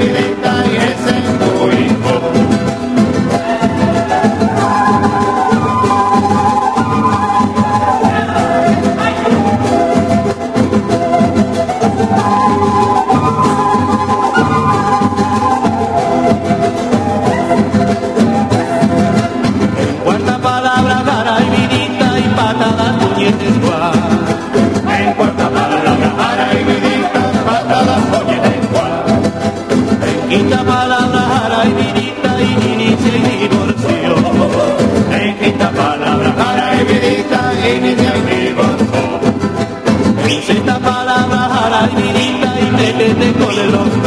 vidita y ese es tu hijo. En cuarta palabra, cara y vidita y patada, puñetes guay. En cuarta palabra, cara y vidita, patada, puñetes guay. En quinta palabra, cara y vidita y inicia y divorcio. En quinta palabra, cara y vidita, inicia y divorcio. En sexta palabra, cara y vidita y métete con el otro.